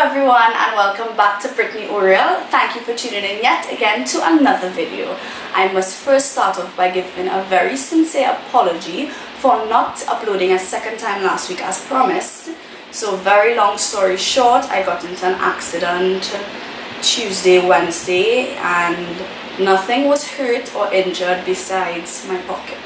everyone and welcome back to BrittneyOriel. Thank you for tuning in yet again to another video. I must first start off by giving a very sincere apology for not uploading a second time last week as promised. So very long story short, I got into an accident Tuesday, Wednesday and nothing was hurt or injured besides my pocket.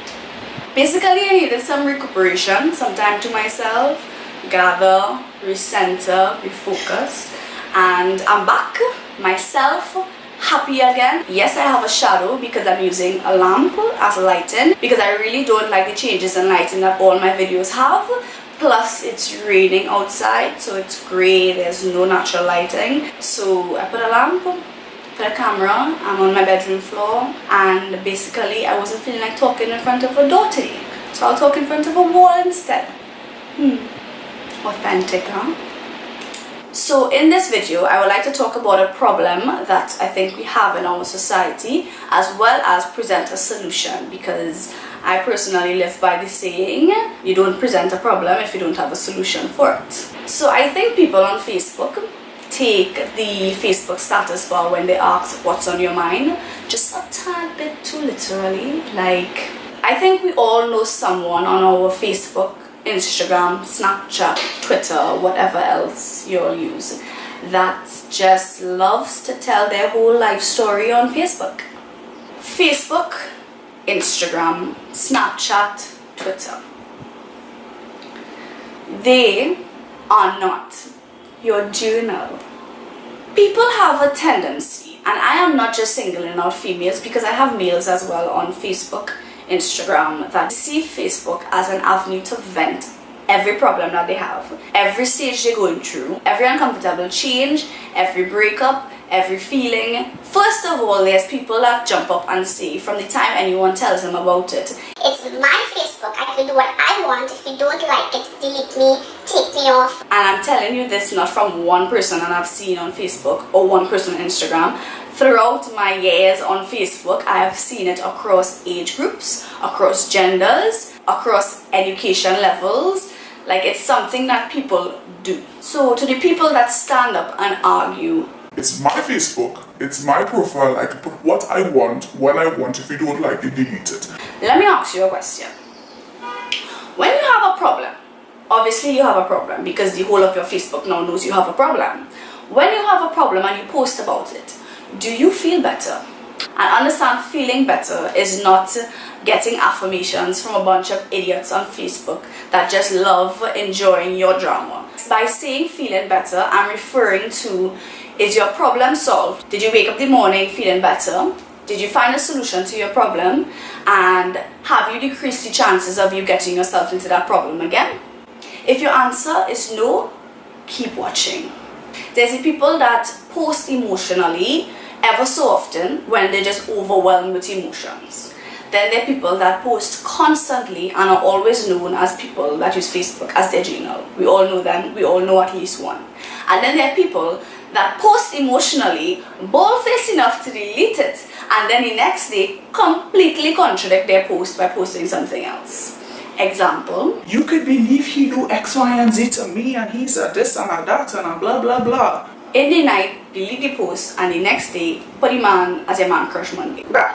Basically I needed some recuperation, some time to myself, gather, recenter, refocus, and I'm back, myself, happy again. Yes, I have a shadow because I'm using a lamp as lighting because I really don't like the changes in lighting that all my videos have. Plus it's raining outside, so it's grey, there's no natural lighting. So I put a lamp, put a camera, I'm on my bedroom floor, and basically I wasn't feeling like talking in front of a door today. So I'll talk in front of a wall instead. Authentic, huh? So in this video I would like to talk about a problem that I think we have in our society, as well as present a solution, because I personally live by the saying, you don't present a problem if you don't have a solution for it. So I think people on Facebook take the Facebook status bar when they ask what's on your mind just a tad bit too literally. Like, I think we all know someone on our Facebook, Instagram, Snapchat, Twitter, whatever else you'll use, that just loves to tell their whole life story on Facebook. Facebook, Instagram, Snapchat, Twitter. They are not your journal. People have a tendency, and I am not just singling out females because I have males as well on Facebook, Instagram, that see Facebook as an avenue to vent every problem that they have, every stage they're going through, every uncomfortable change, every breakup, every feeling. First of all, there's people that jump up and say from the time anyone tells them about it, it's my Facebook, I can do what I want. If you don't like it, delete me, take me off. And I'm telling you this not from one person that I've seen on Facebook or one person on Instagram. Throughout my years on Facebook, I have seen it across age groups, across genders, across education levels. Like, it's something that people do. So to the people that stand up and argue, it's my Facebook, it's my profile, I can put what I want, when I want. If you don't like it, delete it. Let me ask you a question. When you have a problem, obviously you have a problem because the whole of your Facebook now knows you have a problem. When you have a problem and you post about it, do you feel better? And understand, feeling better is not getting affirmations from a bunch of idiots on Facebook that just love enjoying your drama. By saying feeling better, I'm referring to, is your problem solved? Did you wake up in the morning feeling better? Did you find a solution to your problem? And have you decreased the chances of you getting yourself into that problem again? If your answer is no, keep watching. There's the people that post emotionally ever so often when they're just overwhelmed with emotions. Then there are people that post constantly and are always known as people that use Facebook as their journal. We all know them, we all know at least one. And then there are people that post emotionally, bold-faced enough to delete it, and then the next day completely contradict their post by posting something else. Example: you could believe he do X, Y, and Z to me, and he's a this and a that and a blah blah blah. In the night, delete the post, and the next day, put the man as a man crush Monday. Bruh.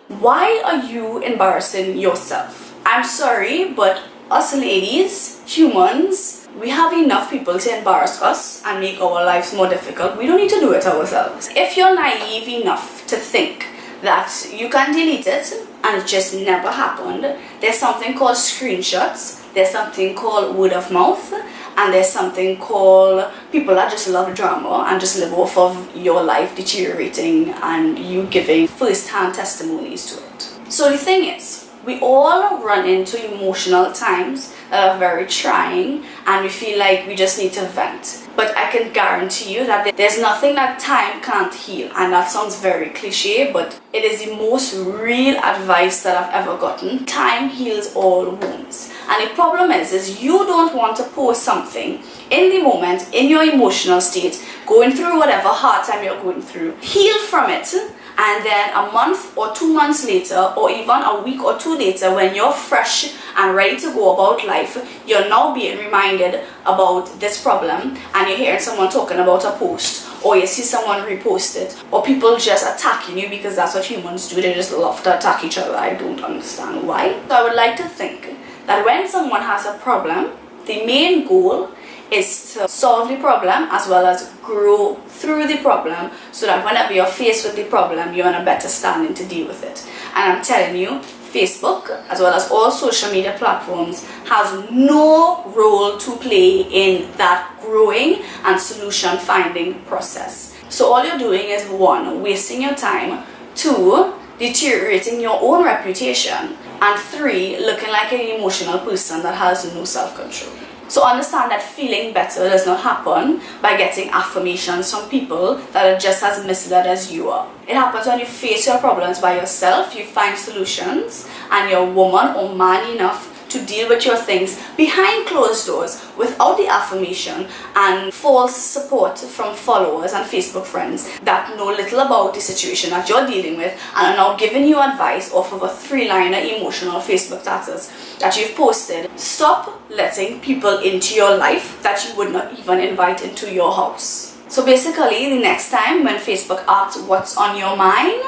Why are you embarrassing yourself? I'm sorry, but us ladies, humans, we have enough people to embarrass us and make our lives more difficult. We don't need to do it ourselves. If you're naive enough to think that you can delete it and it just never happened, there's something called screenshots, there's something called word of mouth, and there's something called people that just love drama and just live off of your life deteriorating and you giving first-hand testimonies to it. So the thing is, we all run into emotional times that are very trying and we feel like we just need to vent. But I can guarantee you that there's nothing that time can't heal. And that sounds very cliche, but it is the most real advice that I've ever gotten. Time heals all wounds. And the problem is you don't want to post something in the moment, in your emotional state, going through whatever hard time you're going through. Heal from it and then a month or 2 months later, or even a week or two later, when you're fresh and ready to go about life, you're now being reminded about this problem, and you're hearing someone talking about a post, or you see someone repost it, or people just attacking you, because that's what humans do. They just love to attack each other. I don't understand why. So I would like to think that when someone has a problem, the main goal is to solve the problem as well as grow through the problem, so that whenever you're faced with the problem, you're in a better standing to deal with it. And I'm telling you, Facebook, as well as all social media platforms, has no role to play in that growing and solution finding process. So all you're doing is 1, wasting your time, 2, deteriorating your own reputation, and 3, looking like an emotional person that has no self-control. So understand that feeling better does not happen by getting affirmations from people that are just as misled as you are. It happens when you face your problems by yourself, you find solutions, and you're woman or man enough to deal with your things behind closed doors without the affirmation and false support from followers and Facebook friends that know little about the situation that you're dealing with and are now giving you advice off of a 3-liner emotional Facebook status that you've posted. Stop letting people into your life that you would not even invite into your house. So basically, the next time when Facebook asks what's on your mind,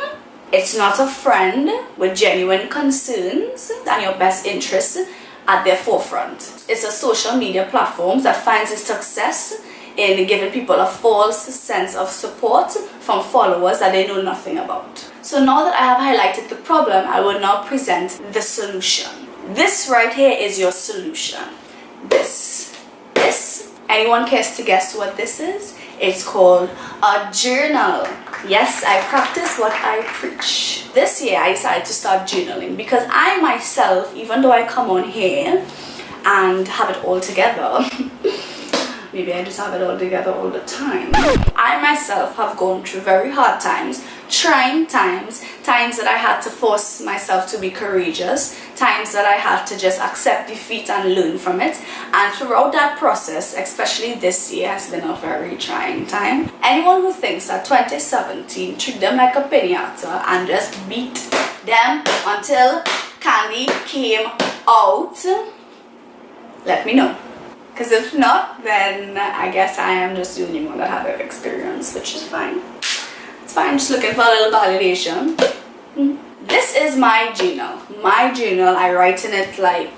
it's not a friend with genuine concerns and your best interests at their forefront. It's a social media platform that finds its success in giving people a false sense of support from followers that they know nothing about. So now that I have highlighted the problem, I will now present the solution. This right here is your solution. This. Anyone cares to guess what this is? It's called a journal. Yes, I practice what I preach. This year I decided to start journaling because I myself, even though I come on here and have it all together, maybe I just have it all together all the time, I myself have gone through very hard times, trying times that I had to force myself to be courageous, times that I had to just accept defeat and learn from it. And throughout that process, especially this year, has been a very trying time. Anyone who thinks that 2017 treat them like a pinata and just beat them until candy came out, let me know. Because if not, then I guess I am just the only one that had that experience, which is fine. It's fine, just looking for a little validation. This is my journal. My journal, I write in it like,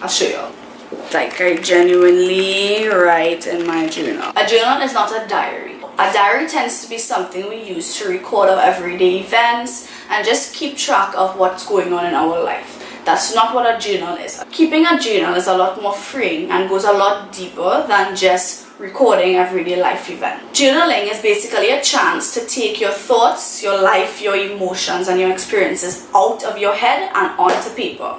I'll show you. Like I genuinely write in my journal. A journal is not a diary. A diary tends to be something we use to record our everyday events and just keep track of what's going on in our life. That's not what a journal is. Keeping a journal is a lot more freeing and goes a lot deeper than just recording everyday life event. Journaling is basically a chance to take your thoughts, your life, your emotions and your experiences out of your head and onto paper.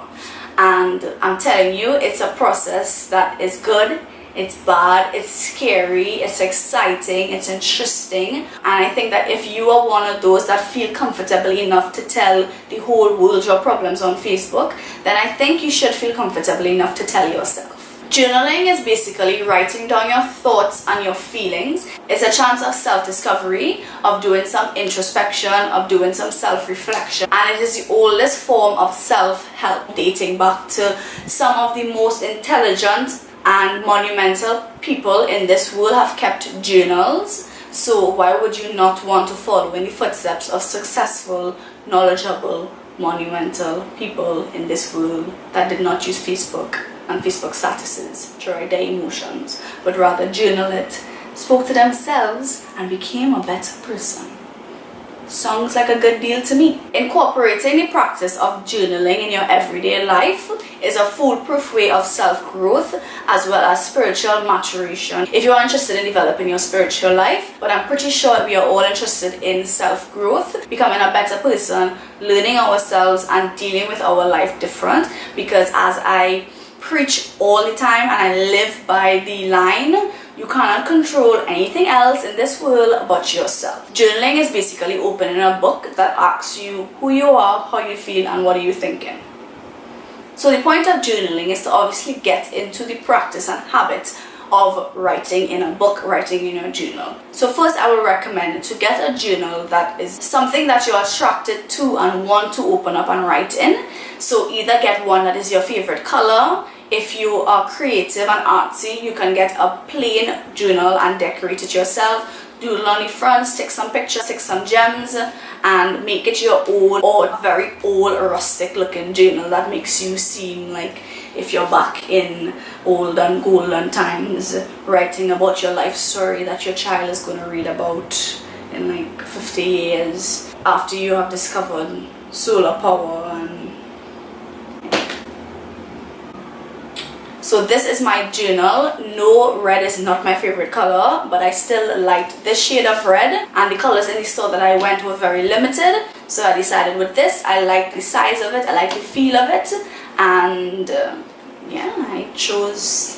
And I'm telling you, it's a process that is good, it's bad, it's scary, it's exciting, it's interesting. And I think that if you are one of those that feel comfortable enough to tell the whole world your problems on Facebook, then I think you should feel comfortable enough to tell yourself. Journaling is basically writing down your thoughts and your feelings. It's a chance of self-discovery, of doing some introspection, of doing some self-reflection. And it is the oldest form of self-help, dating back to some of the most intelligent and monumental people in this world have kept journals. So why would you not want to follow in the footsteps of successful, knowledgeable, monumental people in this world that did not use Facebook and Facebook statuses to write their emotions, but rather journal it, spoke to themselves, and became a better person? Sounds like a good deal to me. Incorporating the practice of journaling in your everyday life is a foolproof way of self-growth as well as spiritual maturation. If you are interested in developing your spiritual life, but I'm pretty sure we are all interested in self-growth, becoming a better person, learning ourselves and dealing with our life different, because as I preach all the time and I live by the line, you cannot control anything else in this world but yourself. Journaling is basically opening a book that asks you who you are, how you feel, and what are you thinking. So the point of journaling is to obviously get into the practice and habit of writing in a book, writing in your journal. So first I will recommend to get a journal that is something that you're attracted to and want to open up and write in. So either get one that is your favorite color. If you are creative and artsy, you can get a plain journal and decorate it yourself. Doodle on the front, stick some pictures, stick some gems, and make it your own, or a very old rustic looking journal that makes you seem like if you're back in old and golden times, writing about your life story that your child is going to read about in like 50 years after you have discovered solar power. And so this is my journal. No, red is not my favorite color, but I still liked this shade of red, and the colors in the store that I went were very limited, so I decided with this. I like the size of it, I like the feel of it, and yeah, I chose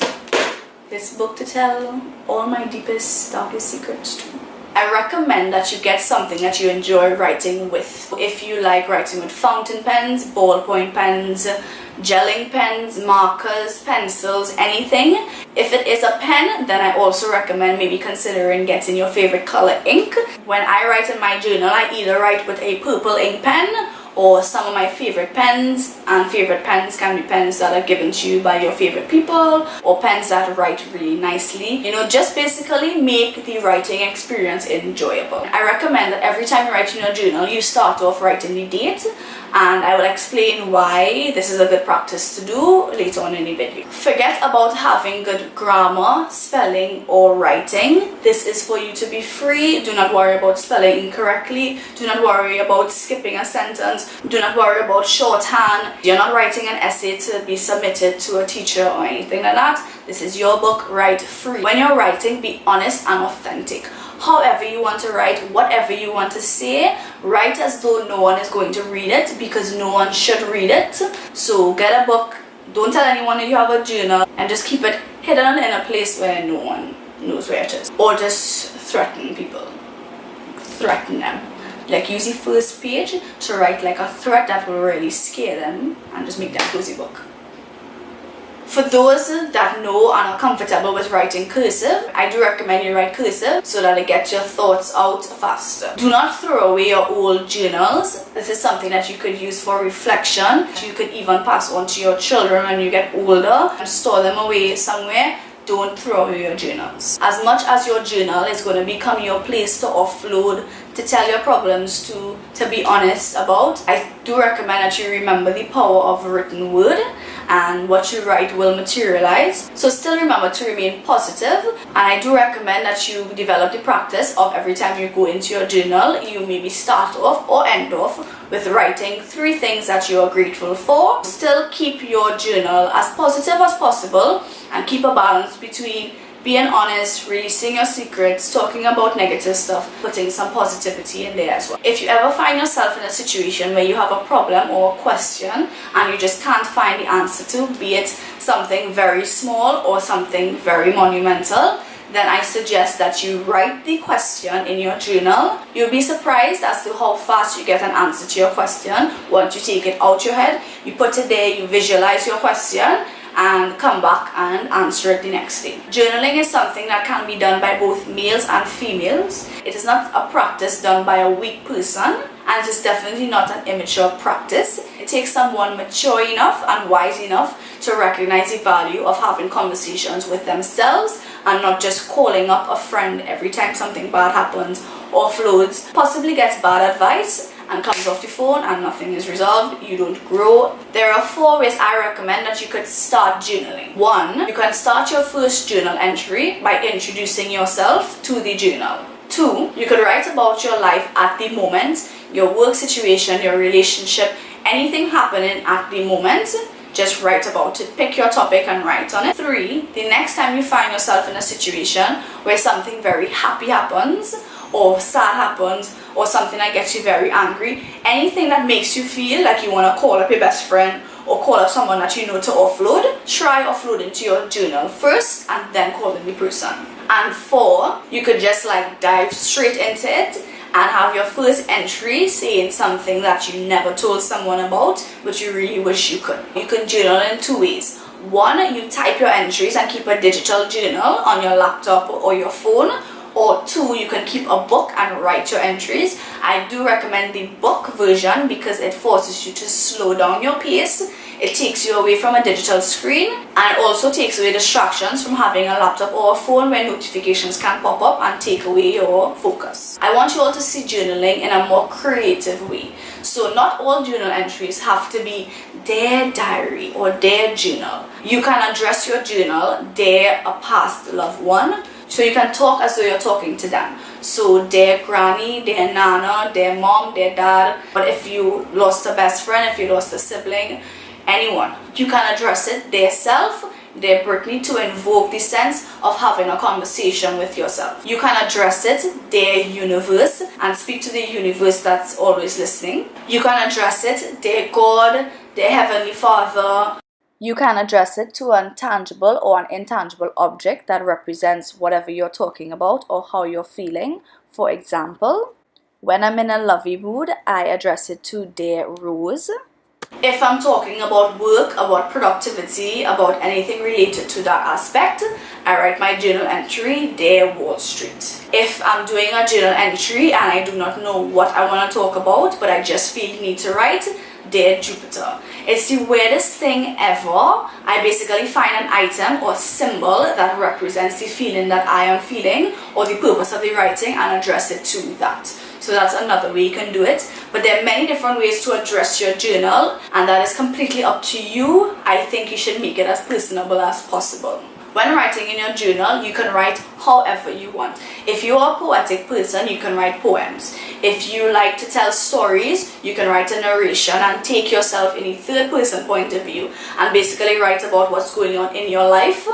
this book to tell all my deepest, darkest secrets to. I recommend that you get something that you enjoy writing with. If you like writing with fountain pens, ballpoint pens, gelling pens, markers, pencils, anything. If it is a pen, then I also recommend maybe considering getting your favorite color ink. When I write in my journal, I either write with a purple ink pen or some of my favorite pens, and favorite pens can be pens that are given to you by your favorite people, or pens that write really nicely. You know, just basically make the writing experience enjoyable. I recommend that every time you write in your journal, you start off writing the date, and I will explain why this is a good practice to do later on in the video. Forget about having good grammar, spelling, or writing. This is for you to be free. Do not worry about spelling incorrectly. Do not worry about skipping a sentence. Do not worry about shorthand. You're not writing an essay to be submitted to a teacher or anything like that. This is your book. Write free. When you're writing, be honest and authentic. However you want to write, whatever you want to say, write as though no one is going to read it, because no one should read it. So get a book, don't tell anyone that you have a journal, and just keep it hidden in a place where no one knows where it is. Or just threaten people. Threaten them. Like use the first page to write like a threat that will really scare them, and just make them close the book. For those that know and are comfortable with writing cursive, I do recommend you write cursive so that it gets your thoughts out faster. Do not throw away your old journals. This is something that you could use for reflection. You could even pass on to your children when you get older and store them away somewhere. Don't throw away your journals. As much as your journal is going to become your place to offload, to tell your problems to be honest about, I do recommend that you remember the power of written word, and what you write will materialize. So still remember to remain positive, and I do recommend that you develop the practice of every time you go into your journal, you maybe start off or end off with writing 3 things that you are grateful for. Still keep your journal as positive as possible, and keep a balance between being honest, releasing your secrets, talking about negative stuff, putting some positivity in there as well. If you ever find yourself in a situation where you have a problem or a question and you just can't find the answer to, be it something very small or something very monumental, then I suggest that you write the question in your journal. You'll be surprised as to how fast you get an answer to your question. Once you take it out your head, you put it there, you visualize your question, and come back and answer it the next day. Journaling is something that can be done by both males and females. It is not a practice done by a weak person, and it is definitely not an immature practice. It takes someone mature enough and wise enough to recognize the value of having conversations with themselves and not just calling up a friend every time something bad happens, offloads, possibly gets bad advice, and comes off the phone and nothing is resolved. You don't grow. There are 4 ways I recommend that you could start journaling. 1, you can start your first journal entry by introducing yourself to the journal. 2, you could write about your life at the moment, your work situation, your relationship, anything happening at the moment. Just write about it. Pick your topic and write on it. 3, the next time you find yourself in a situation where something very happy happens, or sad happens, or something that gets you very angry, anything that makes you feel like you want to call up your best friend or call up someone that you know to offload, try offloading to your journal first and then calling the person. And 4, you could just like dive straight into it and have your first entry saying something that you never told someone about but you really wish you could. You can journal in 2 ways. One, you type your entries and keep a digital journal on your laptop or your phone, or two, you can keep a book and write your entries. I do recommend the book version because it forces you to slow down your pace. It takes you away from a digital screen and also takes away distractions from having a laptop or a phone where notifications can pop up and take away your focus. I want you all to see journaling in a more creative way. So not all journal entries have to be their diary or their journal. You can address your journal, their a past loved one. So you can talk as though you're talking to them. So their granny, their nana, their mom, their dad. But if you lost a best friend, if you lost a sibling, anyone, you can address it their self, their Brittney, to invoke the sense of having a conversation with yourself. You can address it their universe and speak to the universe that's always listening. You can address it their God, their Heavenly Father. You can address it to an tangible or an intangible object that represents whatever you're talking about or how you're feeling. For example, when I'm in a lovey mood, I address it to their rose. If I'm talking about work, about productivity, about anything related to that aspect, I write my journal entry, their Wall Street. If I'm doing a journal entry and I do not know what I want to talk about, but I just feel the need to write, their Jupiter. It's the weirdest thing ever. I basically find an item or symbol that represents the feeling that I am feeling or the purpose of the writing and address it to that. So that's another way you can do it. But there are many different ways to address your journal, and that is completely up to you. I think you should make it as personable as possible. When writing in your journal, you can write however you want. If you are a poetic person, you can write poems. If you like to tell stories, you can write a narration and take yourself in a third person point of view and basically write about what's going on in your life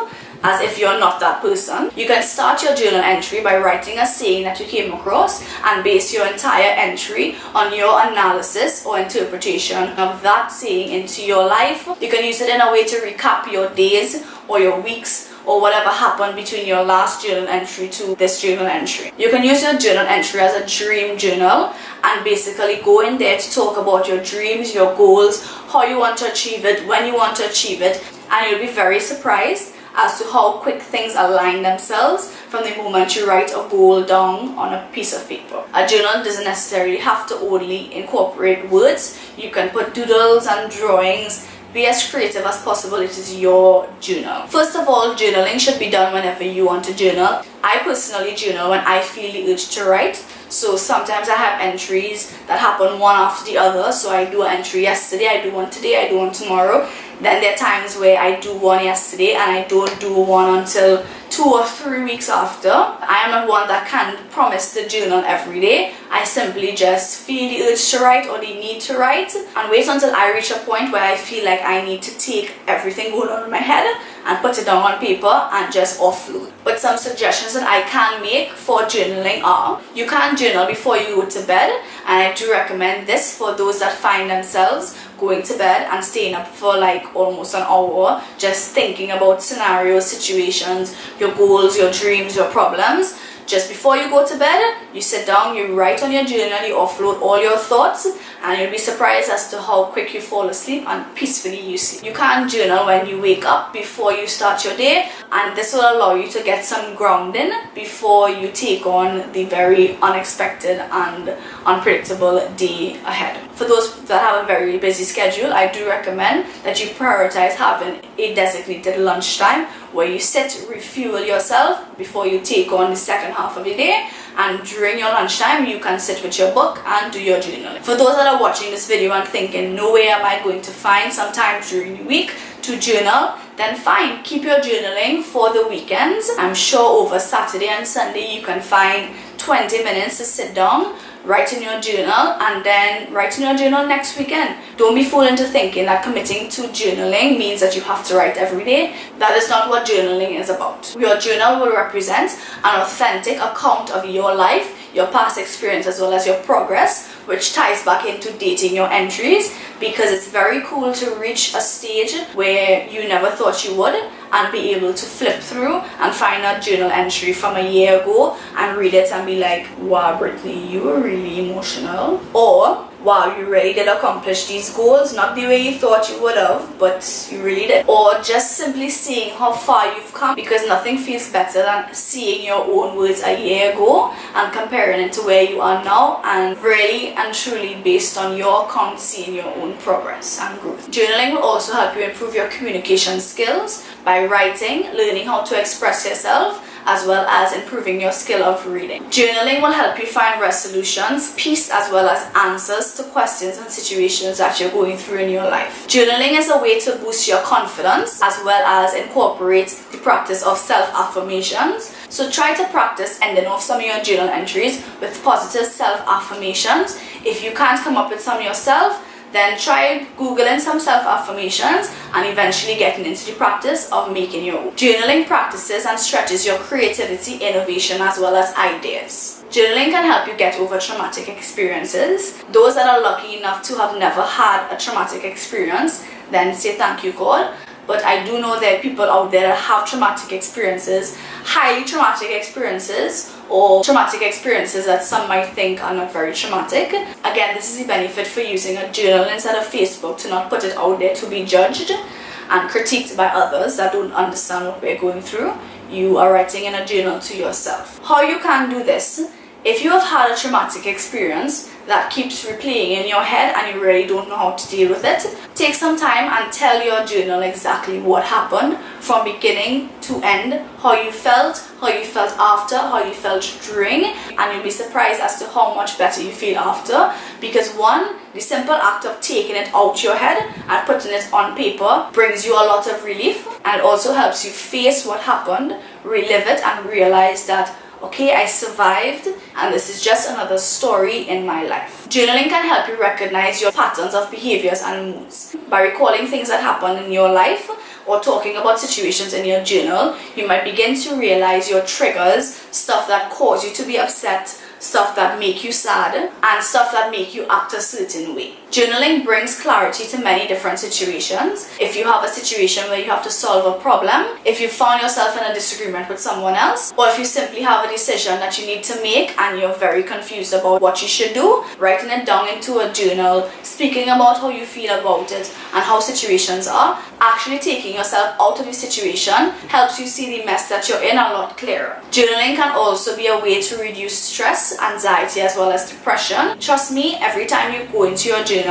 as if you're not that person. You can start your journal entry by writing a saying that you came across and base your entire entry on your analysis or interpretation of that saying into your life. You can use it in a way to recap your days or your weeks or whatever happened between your last journal entry to this journal entry. You can use your journal entry as a dream journal and basically go in there to talk about your dreams, your goals, how you want to achieve it, when you want to achieve it, and you'll be very surprised as to how quick things align themselves from the moment you write a goal down on a piece of paper. A journal doesn't necessarily have to only incorporate words. You can put doodles and drawings. Be as creative as possible. It is your journal. First of all, journaling should be done whenever you want to journal. I personally journal when I feel the urge to write. So sometimes I have entries that happen one after the other. So I do an entry yesterday, I do one today, I do one tomorrow. Then there are times where I do one yesterday and I don't do one until 2 or 3 weeks after. I am not one that can promise to journal every day. I simply just feel the urge to write or the need to write and wait until I reach a point where I feel like I need to take everything going on in my head and put it down on paper and just offload. But some suggestions that I can make for journaling are: you can journal before you go to bed, and I do recommend this for those that find themselves going to bed and staying up for like almost an hour just thinking about scenarios, situations, your goals, your dreams, your problems. Just before you go to bed, you sit down, you write on your journal, you offload all your thoughts, and you'll be surprised as to how quick you fall asleep and peacefully you sleep. You can journal when you wake up before you start your day, and this will allow you to get some grounding before you take on the very unexpected and unpredictable day ahead. For those that have a very busy schedule, I do recommend that you prioritize having a designated lunchtime where you sit, refuel yourself before you take on the second half of the day, and during your lunchtime you can sit with your book and do your journaling. For those that are watching this video and thinking, no way am I going to find some time during the week to journal, then fine, keep your journaling for the weekends. I'm sure over Saturday and Sunday you can find 20 minutes to sit down, write in your journal, and then write in your journal next weekend. Don't be fooled into thinking that committing to journaling means that you have to write every day. That is not what journaling is about. Your journal will represent an authentic account of your life, your past experience, as well as your progress, which ties back into dating your entries, because it's very cool to reach a stage where you never thought you would and be able to flip through and find a journal entry from a year ago and read it and be like, wow, Brittney, you were really emotional. Or wow, you really did accomplish these goals, not the way you thought you would have, but you really did. Or just simply seeing how far you've come, because nothing feels better than seeing your own words a year ago and comparing it to where you are now, and really and truly based on your account seeing your own progress and growth. Journaling will also help you improve your communication skills by writing, learning how to express yourself, as well as improving your skill of reading. Journaling will help you find resolutions, peace, as well as answers to questions and situations that you're going through in your life. Journaling is a way to boost your confidence, as well as incorporate the practice of self-affirmations. So try to practice ending off some of your journal entries with positive self-affirmations. If you can't come up with some yourself, then try Googling some self-affirmations and eventually getting into the practice of making your own. Journaling practices and stretches your creativity, innovation, as well as ideas. Journaling can help you get over traumatic experiences. Those that are lucky enough to have never had a traumatic experience, then say thank you, God. But I do know there are people out there that have traumatic experiences, highly traumatic experiences, or traumatic experiences that some might think are not very traumatic. Again, this is the benefit for using a journal instead of Facebook, to not put it out there to be judged and critiqued by others that don't understand what we're going through. You are writing in a journal to yourself. How you can do this: if you have had a traumatic experience that keeps replaying in your head and you really don't know how to deal with it, take some time and tell your journal exactly what happened from beginning to end, how you felt after, how you felt during, and you'll be surprised as to how much better you feel after. Because one, the simple act of taking it out your head and putting it on paper brings you a lot of relief, and it also helps you face what happened, relive it, and realize that, okay, I survived, and this is just another story in my life. Journaling can help you recognize your patterns of behaviors and moods. By recalling things that happened in your life or talking about situations in your journal, you might begin to realize your triggers, stuff that cause you to be upset, stuff that make you sad, and stuff that make you act a certain way. Journaling brings clarity to many different situations. If you have a situation where you have to solve a problem, if you found yourself in a disagreement with someone else, or if you simply have a decision that you need to make and you're very confused about what you should do, writing it down into a journal, speaking about how you feel about it and how situations are, actually taking yourself out of the situation helps you see the mess that you're in a lot clearer. Journaling can also be a way to reduce stress, anxiety, as well as depression. Trust me, every time you go into your journal,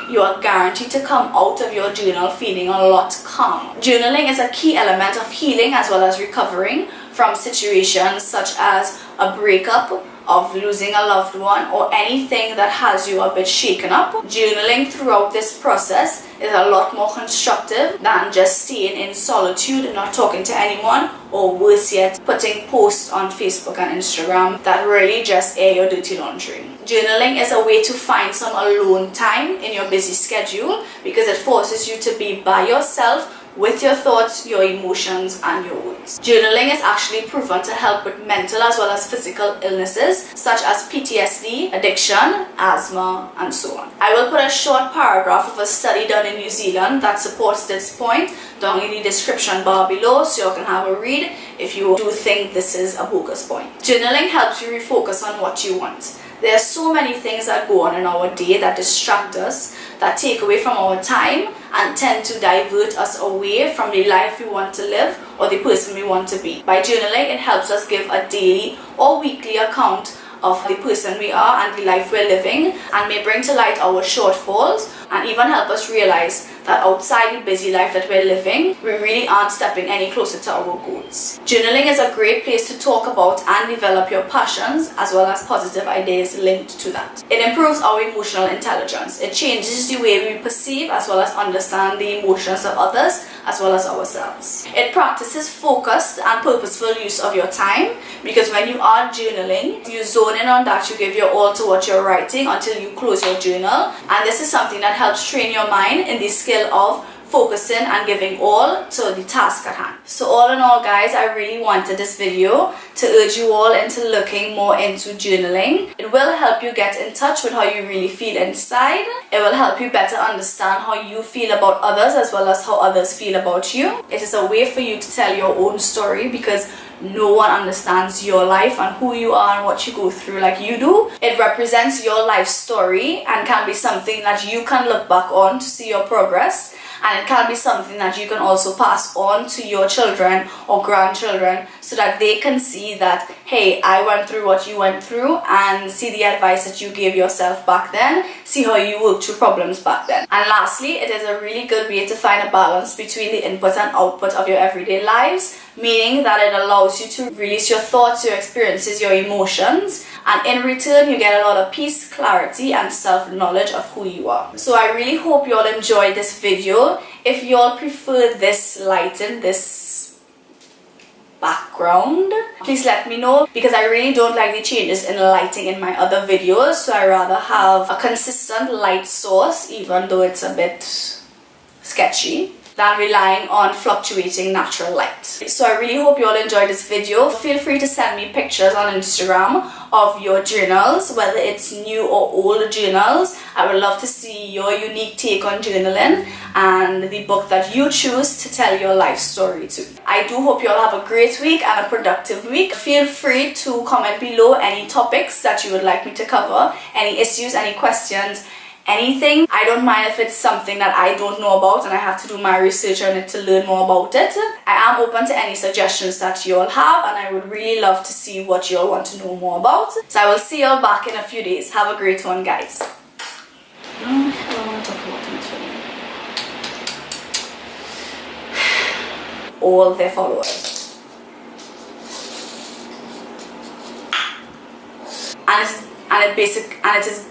you are guaranteed to come out of your journal feeling a lot calmer. Journaling is a key element of healing as well as recovering from situations such as a breakup, of losing a loved one, or anything that has you a bit shaken up. Journaling throughout this process is a lot more constructive than just staying in solitude, not talking to anyone, or worse yet, putting posts on Facebook and Instagram that really just air your dirty laundry. Journaling is a way to find some alone time in your busy schedule, because it forces you to be by yourself with your thoughts, your emotions, and your words. Journaling is actually proven to help with mental as well as physical illnesses such as PTSD, addiction, asthma, and so on. I will put a short paragraph of a study done in New Zealand that supports this point down in the description bar below, so you can have a read if you do think this is a bogus point. Journaling helps you refocus on what you want. There are so many things that go on in our day that distract us, that take away from our time and tend to divert us away from the life we want to live or the person we want to be. By journaling, it helps us give a daily or weekly account of the person we are and the life we're living, and may bring to light our shortfalls and even help us realize that outside the busy life that we're living, we really aren't stepping any closer to our goals. Journaling is a great place to talk about and develop your passions as well as positive ideas linked to that. It improves our emotional intelligence. It changes the way we perceive as well as understand the emotions of others as well as ourselves. It practices focused and purposeful use of your time, because when you are journaling, you zone in on that, you give your all to what you're writing until you close your journal, and this is something that helps train your mind in the skill of focusing and giving all to the task at hand. So all in all, guys, I really wanted this video to urge you all into looking more into journaling. It will help you get in touch with how you really feel inside. It will help you better understand how you feel about others as well as how others feel about you. It is a way for you to tell your own story, because no one understands your life and who you are and what you go through like you do. It represents your life story and can be something that you can look back on to see your progress, and it can be something that you can also pass on to your children or grandchildren so that they can see that, hey, I went through what you went through, and see the advice that you gave yourself back then, see how you worked through problems back then. And lastly, it is a really good way to find a balance between the input and output of your everyday lives, meaning that it allows you to release your thoughts, your experiences, your emotions, and in return you get a lot of peace, clarity, and self-knowledge of who you are. So I really hope you all enjoyed this video. If you all prefer this lighting, this background, please let me know, because I really don't like the changes in lighting in my other videos, so I rather have a consistent light source, even though it's a bit sketchy, than relying on fluctuating natural light. So I really hope you all enjoyed this video. Feel free to send me pictures on Instagram of your journals, whether it's new or old journals. I would love to see your unique take on journaling and the book that you choose to tell your life story to. I do hope you all have a great week and a productive week. Feel free to comment below any topics that you would like me to cover, any issues, any questions, anything. I don't mind if it's something that I don't know about and I have to do my research on it to learn more about it. I am open to any suggestions that you all have, and I would really love to see what you all want to know more about. So I will see you all back in a few days. Have a great one, guys. I want to talk about in this video. All their followers. And it is